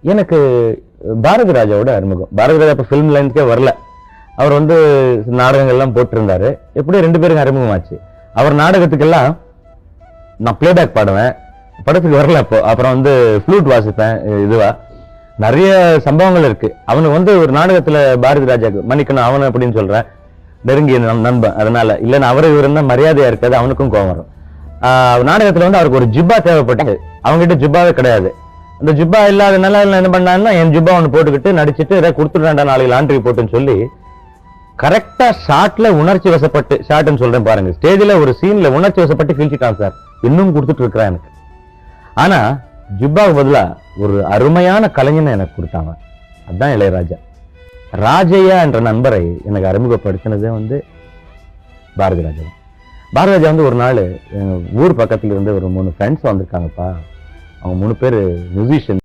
எனக்கு பாரதி ராஜாவோட அறிமுகம். பாரதி ராஜா இப்ப ஃபிலிம் லைன்ஸ்க்கே வரல. அவர் வந்து நாடகங்கள்லாம் போட்டிருந்தாரு. எப்படியும் 2 பேருக்கு அறிமுகமாச்சு. அவர் நாடகத்துக்கெல்லாம் நான் பிளேபேக் பாடுவேன், படத்துக்கு வரல. அப்போ அப்புறம் வந்து ஃப்ளூட் வாசிப்பேன். இதுவா நிறைய சம்பவங்கள் இருக்கு. அவனுக்கு வந்து ஒரு நாடகத்துல பாரதி ராஜாக்கு மன்னிக்கணும் அவனு அப்படின்னு சொல்றேன், நெருங்கிய நண்பன். அதனால இல்லைன்னா அவரை இவருன்னா மரியாதையா இருக்காது, அவனுக்கும் கோவம் வரும். நாடகத்துல வந்து அவருக்கு ஒரு ஜிப்பா தேவைப்பட்டது. அவங்ககிட்ட ஜிப்பாவே கிடையாது. அந்த ஜிப்பா இல்லாதனால என்ன பண்ணாங்கன்னா என் ஜிப்பா ஒன்று போட்டுக்கிட்டு நடிச்சுட்டு ஏதாவது கொடுத்துட்டாண்டா நாளைக்கு லாண்ட்ரி போட்டுன்னு சொல்லி கரெக்டா ஷாட்ல உணர்ச்சி வசப்பட்டு, ஷாட்னு சொல்றேன் பாருங்க, ஸ்டேஜ்ல ஒரு சீன்ல உணர்ச்சி வசப்பட்டு கிழிச்சிட்டான் சார். இன்னும் கொடுத்துட்டு இருக்கிறான் எனக்கு. ஆனா ஜிப்பாவுக்கு பதிலா ஒரு அருமையான கலைஞனை எனக்கு கொடுத்தாங்க. அதுதான் இளையராஜா. ராஜையா என்ற நண்பரை எனக்கு அறிமுகப்படுத்தினதே வந்து பாரதி ராஜா. பாரதி ராஜா வந்து ஒரு நாள் ஊர் பக்கத்துல இருந்து ஒரு 3 ஃப்ரெண்ட்ஸ் வந்திருக்காங்கப்பா. அவங்க 3 பேர் மியூசிஷியன்.